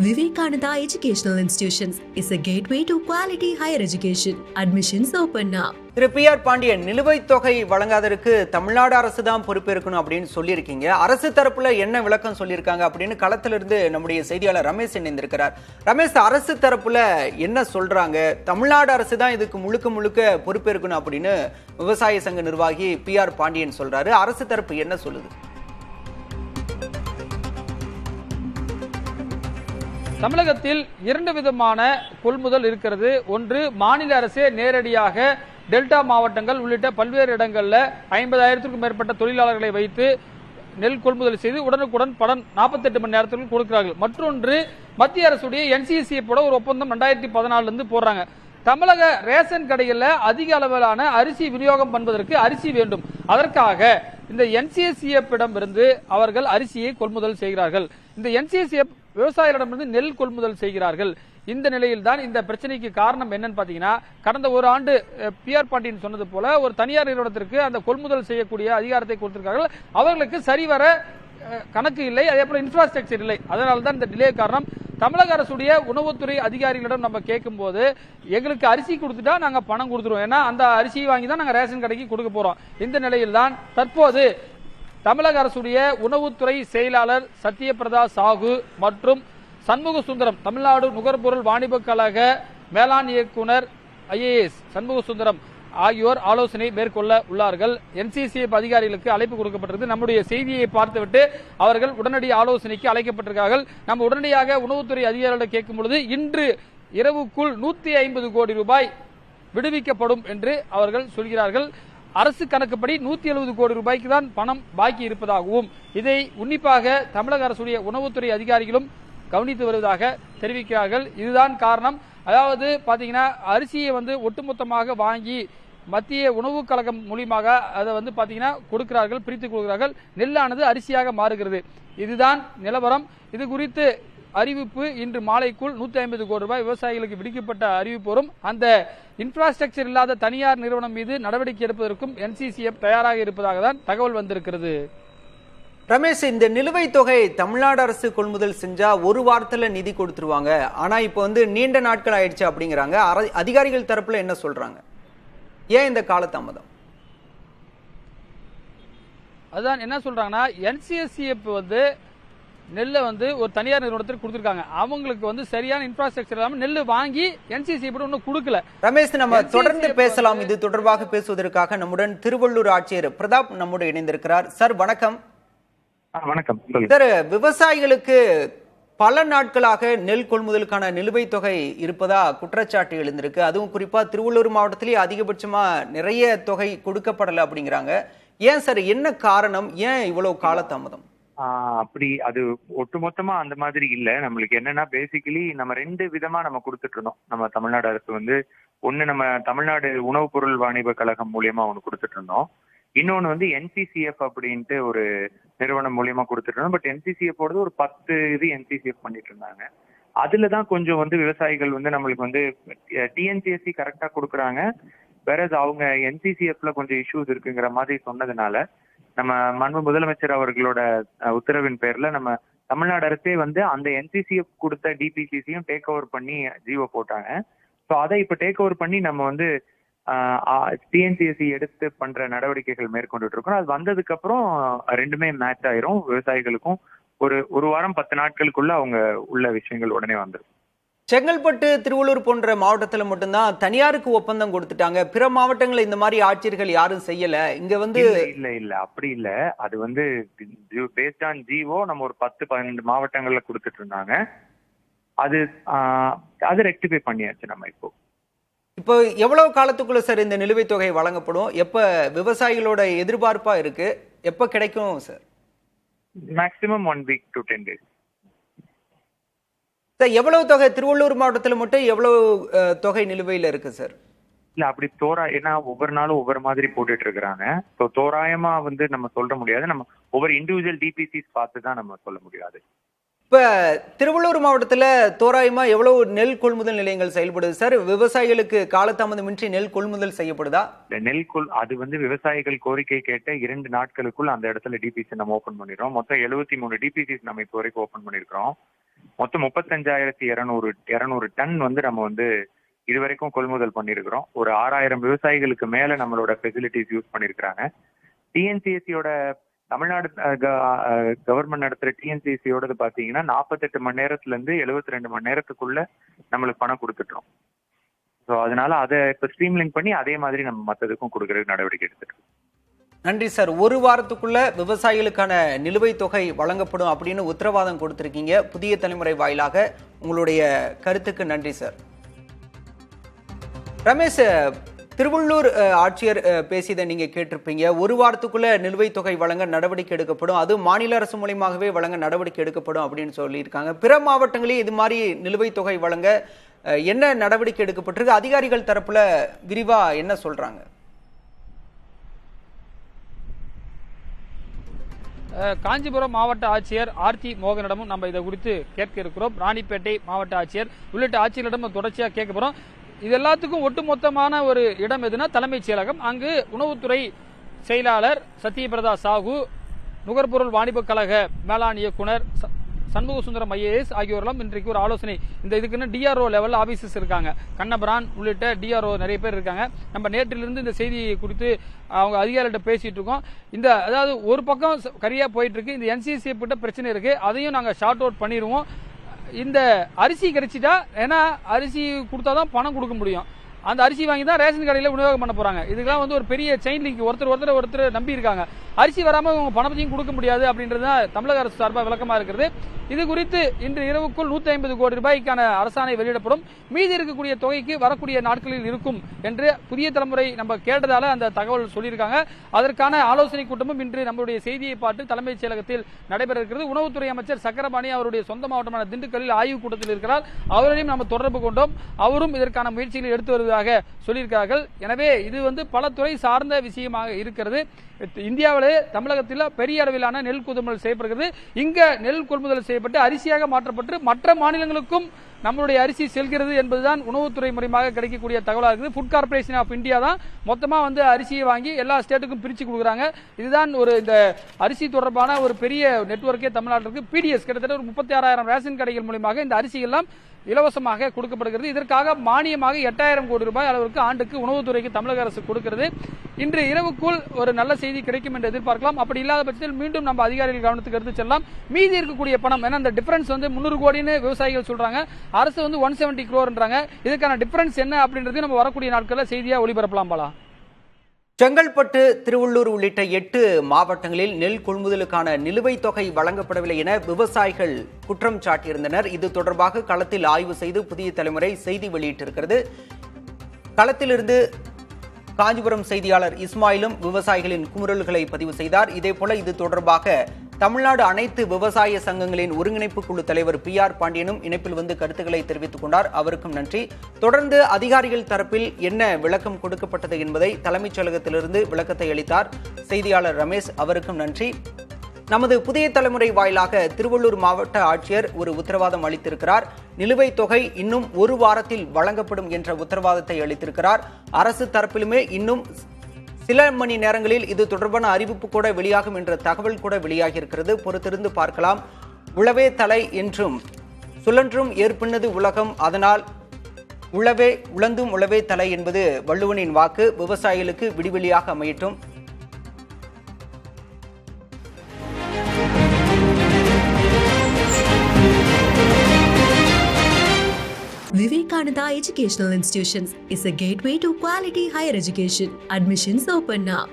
Vivekananda Educational Institutions is a gateway to quality higher education. Admissions open now. Thiru B.R.. Pandian, நிலுவைத் தொகை வழங்காததற்கு தமிழ்நாடு அரசு தான் பொறுப்பேற்கணும் அப்படின்னு சொல்லியிருக்கீங்க. அரசு தரப்புல என்ன விளக்கம் சொல்லியிருக்காங்க அப்படின்னு களத்திலிருந்து நம்முடைய செய்தியாளர் ரமேஷ் இணைந்திருக்கிறார். ரமேஷ், அரசு தரப்புல என்ன சொல்றாங்க? தமிழ்நாடு அரசு தான் இதுக்கு முழுக்க முழுக்க பொறுப்பேற்கணும் அப்படின்னு விவசாய சங்க நிர்வாகி பி.ஆர். பாண்டியன் சொல்றாரு. அரசு தரப்பு என்ன சொல்லுது? தமிழகத்தில் இரண்டு விதமான கொள்முதல் இருக்கிறது. ஒன்று, மாநில அரசே நேரடியாக டெல்டா மாவட்டங்கள் உள்ளிட்ட பல்வேறு இடங்களில் 50,000க்கும் மேற்பட்ட தொழிலாளர்களை வைத்து நெல் கொள்முதல் செய்து உடனுக்குடன் பலன் 48 மணி நேரத்திற்கு கொடுக்கிறார்கள். மற்றொன்று, மத்திய அரசுடைய NCCF-ஓட ஒரு ஒப்பந்தம் 2014 போடுறாங்க. தமிழக ரேஷன் கடையில் அதிக அளவிலான அரிசி விநியோகம் பண்ணுவதற்கு அரிசி வேண்டும். அதற்காக இந்த NCCF-இடமிருந்து அவர்கள் அரிசியை கொள்முதல் செய்கிறார்கள். இந்த NCCF விவசாயிகளிடமிருந்து நெல் கொள்முதல் செய்கிறார்கள். இந்த நிலையில் தான் இந்த பிரச்சனைக்கு காரணம் என்னன்னு பாத்தீங்கன்னா, கடந்த ஒரு ஆண்டு பி.ஆர். பாண்டியன் சொன்னது போல ஒரு தனியார் நிறுவனத்திற்கு அந்த கொள்முதல் செய்யக்கூடிய அதிகாரத்தை கொடுத்திருக்கார்கள். அவர்களுக்கு சரிவர கணக்கு இல்லை, அதே போல இன்ஃப்ராஸ்ட்ரக்சர் இல்லை. அதனால தான் இந்த டிலே காரணம். தமிழக அரசுடைய உணவுத்துறை அதிகாரிகளிடம் நம்ம கேட்கும் போது, எங்களுக்கு அரிசி கொடுத்துட்டா நாங்க பணம் கொடுத்துருவோம், ஏன்னா அந்த அரிசியை வாங்கி தான் நாங்க ரேஷன் கடைக்கு கொடுக்க போறோம். இந்த நிலையில் தான் தற்போது தமிழக அரசுடைய உணவுத்துறை செயலாளர் சத்யபிரதா சாகு மற்றும் சண்முக சுந்தரம், தமிழ்நாடு நுகர்பொருள் வாணிப கழக மேலாண் இயக்குனர் IAS சண்முக சுந்தரம் ஆகியோர் ஆலோசனை மேற்கொள்ள உள்ளார்கள். NCCF அதிகாரிகளுக்கு அழைப்பு கொடுக்கப்பட்டிருக்கு. நம்முடைய செய்தியை பார்த்துவிட்டு அவர்கள் உடனடி ஆலோசனைக்கு அழைக்கப்பட்டிருக்கிறார்கள். நம்ம உடனடியாக உணவுத்துறை அதிகாரிகளிடம் கேட்கும் பொழுது, இன்று இரவுக்குள் 150 கோடி ரூபாய் விடுவிக்கப்படும் என்று அவர்கள் சொல்கிறார்கள். அரசு கணக்குப்படி 170 கோடி ரூபாய்க்கு தான் பணம் பாக்கி இருப்பதாகவும், இதை உன்னிப்பாக தமிழக அரசுடைய உணவுத்துறை அதிகாரிகளும் கவனித்து வருவதாக தெரிவிக்கிறார்கள். இதுதான் காரணம். அதாவது பாத்தீங்கன்னா, அரிசியை ஒட்டுமொத்தமாக வாங்கி மத்திய உணவு கழகம் மூலியமாக அதை பாத்தீங்கன்னா கொடுக்கிறார்கள், பிரித்து கொடுக்கிறார்கள். நெல்லானது அரிசியாக மாறுகிறது. இதுதான் நிலவரம். இது குறித்து அறிவிப்பு இன்று மாலைக்குள் 150 கோடி ரூபாய் விவசாயிகளுக்கு விடுக்கப்பட்ட அறிவிப்பு வரும். அந்த இன்ஃப்ராஸ்ட்ரக்சர் இல்லாத தனியார் நிறுவனம் மீது நடவடிக்கை எடுப்பதற்கும் NCCF தயாராக இருப்பதாக தான் தகவல் வந்திருக்கிறது. ரமேஷ், இந்த நிலுவைத் தொகை தமிழ்நாடு அரசு கொள்முதல் செஞ்சா ஒரு வாரத்துல நிதி கொடுத்துருவாங்க. ஆனா இப்ப நீண்ட நாட்கள் ஆயிடுச்சு அப்படிங்கிறாங்க. அதிகாரிகள் தரப்புல என்ன சொல்றாங்க? ஏன் இந்த காலதாமதம்? அதுதான் என்ன சொல்றாங்கன்னா, NCCF நெல்லை ஒரு தனியார் நிறுவனத்திற்கு கொடுத்திருக்காங்க. அவங்களுக்கு சரியான இன்ஃப்ராஸ்ட்ரக்சர் இல்லாம நெல் வாங்கி NCCF ஒன்னும் கொடுக்கல. ரமேஷ், நம்ம தொடர்ந்து பேசலாம். இது தொடர்பாக பேசுவதற்காக நம்முடன் திருவள்ளூர் ஆட்சியர் பிரதாப் நம்முடன் இணைந்திருக்கிறார். சார் வணக்கம். வணக்கம் சார், விவசாயிகளுக்கு பல நாட்களாக நெல் கொள்முதலுக்கான நிலுவைத் தொகை இருப்பதா குற்றச்சாட்டு எழுந்திருக்கு. அதுவும் குறிப்பா திருவள்ளூர் மாவட்டத்திலேயே அதிகபட்சமா நிறைய தொகை கொடுக்கப்படல அப்படிங்கிறாங்க. ஏன் சார், என்ன காரணம்? ஏன் இவ்வளவு காலதாமதம்? அப்படி அது ஒட்டுமொத்தமா அந்த மாதிரி இல்ல. நம்மளுக்கு என்னன்னா, பேசிக்கலி நம்ம ரெண்டு விதமா நம்ம கொடுத்துட்டு இருந்தோம். நம்ம தமிழ்நாடு அரசு ஒண்ணு நம்ம தமிழ்நாடு உணவுப் பொருள் வாணிப கழகம் மூலியமா ஒண்ணு கொடுத்துட்டு இருந்தோம். இன்னொன்னு NCCF அப்படின்ட்டு ஒரு நிறுவனம் மூலியமா கொடுத்துட்டு இருந்தோம். பட் NCCF ஓடது ஒரு 10 இது NCCF பண்ணிட்டு இருந்தாங்க. அதுலதான் கொஞ்சம் விவசாயிகள் நம்மளுக்கு TNCSC கரெக்டா கொடுக்குறாங்க. வேற அவங்க NCCF-ல கொஞ்சம் இஷ்யூஸ் இருக்குங்கிற மாதிரி சொன்னதுனால, நம்ம மாண்பு முதலமைச்சர் அவர்களோட உத்தரவின் பேர்ல நம்ம தமிழ்நாடு அரசே அந்த NCCF கொடுத்த DPCC-யும் டேக் ஓவர் பண்ணி ஜிஓ போட்டாங்க. ஸோ அதை இப்ப டேக் ஓவர் பண்ணி நம்ம TNCSC எடுத்து பண்ற நடவடிக்கைகள் மேற்கொண்டுட்டு இருக்கோம். அது வந்ததுக்கு அப்புறம் ரெண்டுமே மேட்ச் ஆயிரும். விவசாயிகளுக்கும் ஒரு வாரம் 10 நாட்களுக்குள்ள அவங்க உள்ள விஷயங்கள் உடனே வந்துடும். செங்கல்பட்டு, திருவள்ளூர் போன்ற மாவட்டத்துல மட்டும்தான் தனியாருக்கு ஒப்பந்தம் கொடுத்துட்டாங்க. பிற மாவட்டங்கள் இந்த மாதிரி ஆட்சியர்கள் யாரும் செய்யல. இங்க இல்ல அப்படி இல்ல. அது பேஸ்ட் ஆன் ஜிஓ நம்ம ஒரு 10-12 மாவட்டங்கள்ல கொடுத்துட்டு இருந்தாங்க. அது ரெக்டிஃபை பண்ணியாச்சு நம்ம இப்போ எவ்வளவு காலத்துக்குள்ள சார் இந்த நிலுவைத் தொகை வழங்கப்படும்? எப்ப விவசாயிகளோட எதிர்பார்ப்பா இருக்கு? எப்ப கிடைக்கும் sir? Maximum 1 week to 10 days. Sir, எவ்வளவு தொகை திருவள்ளூர் மாவட்டத்தில் மட்டும் எவ்வளவு தொகை நிலுவையில் இருக்கு சார்? இல்ல அப்படி ஏன்னா ஒவ்வொரு நாளும் ஒவ்வொரு மாதிரி போட்டுட்டு இருக்கிறாங்க. ஸோ தோராயமா நம்ம சொல்ல முடியாது. நம்ம ஒவ்வொரு இண்டிவிஜுவல் டிபிசிஸ் பார்த்து தான் நம்ம சொல்ல முடியாது. இப்ப திருவள்ளூர் மாவட்டத்துல தோராயமா எவ்வளவு நெல் கொள்முதல் நிலையங்கள் செயல்படுது சார்? விவசாயிகளுக்கு காலதாமதமின்றி நெல் கொள்முதல் செய்யப்படுதா? அது விவசாயிகள் கோரிக்கை கேட்ட 2 நாட்களுக்குள் அந்த இடத்துல டிபிசி நம்ம ஓபன் பண்ணிடுறோம். மொத்தம் 73 டிபிசிஸ் நம்ம இப்போ வரைக்கும் ஓபன் பண்ணிருக்கிறோம். மொத்தம் 35,200 டன் வந்து நம்ம வந்து இதுவரைக்கும் கொள்முதல் பண்ணியிருக்கிறோம். ஒரு 6,000 விவசாயிகளுக்கு மேல நம்மளோட ஃபெசிலிட்டிஸ் யூஸ் பண்ணியிருக்கிறாங்க. டிஎன்சிஎஸ்சியோட தமிழ்நாடு கவர்மெண்ட் நடத்துற டிஎன்சிஎஸ்சியோடது பாத்தீங்கன்னா 48 மணி நேரத்துல இருந்து 72 மணி நேரத்துக்குள்ள நம்மளுக்கு பணம் கொடுத்துட்டோம். ஸோ அதனால அதை இப்ப ஸ்ட்ரீம்லைன் பண்ணி அதே மாதிரி நம்ம மற்றதுக்கும் கொடுக்கறதுக்கு நடவடிக்கை எடுத்துட்டோம். நன்றி சார். ஒரு வாரத்துக்குள்ள விவசாயிகளுக்கான நிலுவைத் தொகை வழங்கப்படும் அப்படின்னு உத்தரவாதம் கொடுத்திருக்கீங்க. புதிய தலைமுறை வாயிலாக உங்களுடைய கருத்துக்கு நன்றி சார். ரமேஷ், திருவள்ளூர் ஆட்சியர் பேசியதை நீங்க கேட்டிருப்பீங்க. ஒரு வாரத்துக்குள்ள நிலுவைத் தொகை வழங்க நடவடிக்கை எடுக்கப்படும், அது மாநில அரசு மூலமாகவே வழங்க நடவடிக்கை எடுக்கப்படும் அப்படின்னு சொல்லியிருக்காங்க. பிற மாவட்டங்களில் இது மாதிரி நிலுவைத் தொகை வழங்க என்ன நடவடிக்கை எடுக்கப்பட்டிருக்கு? அதிகாரிகள் தரப்புல விரிவா என்ன சொல்றாங்க? காஞ்சிபுரம் மாவட்ட ஆட்சியர் ஆர்த்தி மோகனிடமும் நம்ம இதை குறித்து கேட்க இருக்கிறோம். ராணிப்பேட்டை மாவட்ட ஆட்சியர் உள்ளிட்ட ஆட்சியரிடம் தொடர்ச்சியாக கேட்க போறோம். இது எல்லாத்துக்கும் ஒட்டுமொத்தமான ஒரு இடம் எதுனா தலைமைச் செயலகம். அங்கு உணவுத்துறை செயலாளர் சத்யபிரதா சாஹூ, நுகர்பொருள் வாணிபக் கழக மேலாண் இயக்குனர் சண்முக சுந்தரம் ஐஏஎஸ் ஆகியோரெல்லாம் இன்றைக்கு ஒரு ஆலோசனை, இந்த இதுக்குன்னு டிஆர்ஓ லெவல் ஆபீசர்ஸ் இருக்காங்க, கண்ணபிரான் உள்ளிட்ட டிஆர்ஓ நிறைய பேர் இருக்காங்க. நம்ம நேற்றிலிருந்து இந்த செய்தி குறித்து அவங்க அதிகாரிகிட்ட பேசிட்டு இருக்கோம். இந்த அதாவது ஒரு பக்கம் சரியா போயிட்டு இருக்கு, இந்த என்சிசி கிட்ட பிரச்சனை இருக்கு, அதையும் நாங்கள் ஷார்ட் அவுட் பண்ணிடுவோம். இந்த அரிசி கிடைச்சிட்டா, ஏன்னா அரிசி கொடுத்தாதான் பணம் கொடுக்க முடியும், அந்த அரிசி வாங்கி தான் ரேஷன் கடையில் விநியோகம் பண்ண போறாங்க. இதுக்கெல்லாம் வந்து ஒரு பெரிய செயின் லிங்க், ஒருத்தர் நம்பி இருக்காங்க. அரிசி வராமல் இவங்க பணத்தையும் கொடுக்க முடியாது அப்படின்றது தான் தமிழக அரசு சார்பாக விளக்கமா இருக்கிறது. இது குறித்து இன்று இரவுக்குள் 150 கோடி ரூபாய்க்கான அரசாணை வெளியிடப்படும். மீதி இருக்கக்கூடிய தொகைக்கு வரக்கூடிய நாட்களில் இருக்கும் என்று புதிய தலைமுறை நம்ம கேட்டதால அந்த தகவல் சொல்லியிருக்காங்க. அதற்கான ஆலோசனை கூட்டமும் இன்று நம்மளுடைய செய்தியை பார்த்து தலைமைச் செயலகத்தில் நடைபெற இருக்கிறது. உணவுத்துறை அமைச்சர் சக்கரபாணி அவருடைய சொந்த மாவட்டமான திண்டுக்கல்லில் ஆய்வுக் கூட்டத்தில் இருக்கிறார். அவரையும் நம்ம தொடர்பு கொண்டோம். அவரும் இதற்கான முயற்சிகளை எடுத்து வருவதாக சொல்லியிருக்கிறார்கள். எனவே இது வந்து பல துறை சார்ந்த விஷயமாக இருக்கிறது. இந்தியாவிலே தமிழகத்தில் பெரிய அளவிலான நெல் கொள்முதல் செய்யப்படுகிறது. இங்க நெல் கொள்முதல் செய்யப்பட்டு அரிசியாக மாற்றப்பட்டு மற்ற மாநிலங்களுக்கும் நம்மளுடைய அரிசி செல்கிறது என்பதுதான் உணவுத்துறை மூலமாக கிடைக்கக்கூடிய தகவலாக இருக்குது. ஃபுட் கார்பரேஷன் ஆஃப் இந்தியா தான் மொத்தமா வந்து அரிசியை வாங்கி எல்லா ஸ்டேட்டுக்கும் பிரிச்சு கொடுக்குறாங்க. இதுதான் ஒரு இந்த அரிசி தொடர்பான ஒரு பெரிய நெட்வொர்க்கே தமிழ்நாட்டிற்கு. பிடிஎஸ் கிட்டத்தட்ட ஒரு 36,000 ரேஷன் கடைகள் மூலமாக இந்த அரிசி எல்லாம் இலவசமாக கொடுக்கப்படுகிறது. இதற்காக மானியமாக 8,000 கோடி ரூபாய் அளவிற்கு ஆண்டுக்கு உணவுத்துறைக்கு தமிழக அரசு கொடுக்கிறது. இன்று இரவுக்குள் ஒரு நல்ல செய்தி கிடைக்கும் என்று எதிர்பார்க்கலாம். அப்படி இல்லாத பட்சத்தில் மீண்டும் நம்ம அதிகாரிகள் கவனத்துக்கு எடுத்து செல்லலாம். மீதி இருக்கக்கூடிய பணம், ஏன்னா அந்த டிஃபரன்ஸ் வந்து 300 கோடின்னு விவசாயிகள் சொல்றாங்க, அரசு வந்து 170 crore. இதுக்கான டிஃபரன்ஸ் என்ன அப்படின்றது நம்ம வரக்கூடிய நாட்களில் செய்தியா ஒளிபரப்பலாம். பாலா, செங்கல்பட்டு, திருவள்ளூர் உள்ளிட்ட 8 மாவட்டங்களில் நெல் கொள்முதலுக்கான நிலுவைத் தொகை வழங்கப்படவில்லை என விவசாயிகள் குற்றம் சாட்டியிருந்தனர். இது தொடர்பாக களத்தில் ஆய்வு செய்து புதிய தலைமுறை செய்தி வெளியிட்டிருக்கிறது. களத்திலிருந்து காஞ்சிபுரம் செய்தியாளர் இஸ்மாயிலும் விவசாயிகளின் குமுறல்களை பதிவு செய்தார். இதேபோல இது தொடர்பாக தமிழ்நாடு அனைத்து விவசாய சங்கங்களின் ஒருங்கிணைப்பு குழு தலைவர் PR பாண்டியனும் இணைப்பில் வந்து கருத்துக்களை தெரிவித்துக் கொண்டார். அவருக்கும் நன்றி. தொடர்ந்து அதிகாரிகள் தரப்பில் என்ன விளக்கம் கொடுக்கப்பட்டது என்பதை தலைமைச் செயலகத்திலிருந்து விளக்கத்தை அளித்தார் செய்தியாளர் ரமேஷ். அவருக்கும் நன்றி. நமது புதிய தலைமுறை வாயிலாக திருவள்ளூர் மாவட்ட ஆட்சியர் ஒரு உத்தரவாதம் அளித்திருக்கிறார். நிலுவைத் தொகை இன்னும் ஒரு வாரத்தில் வழங்கப்படும் என்ற உத்தரவாதத்தை அளித்திருக்கிறார். அரசு தரப்பிலுமே இன்னும் சில மணி நேரங்களில் இது தொடர்பான அறிவிப்பு கூட வெளியாகும் என்ற தகவல் கூட வெளியாகி இருக்கிறது. பொறுத்திருந்து பார்க்கலாம். உழவே தலை என்றும் சுழன்றும் ஏற்பின்னது உலகம், அதனால் உழந்தும் உழவே தலை என்பது வள்ளுவனின் வாக்கு. விவசாயிகளுக்கு விடிவெளியாக அமையட்டும். Vivekananda Educational Institutions is a gateway to quality higher education. Admissions open now.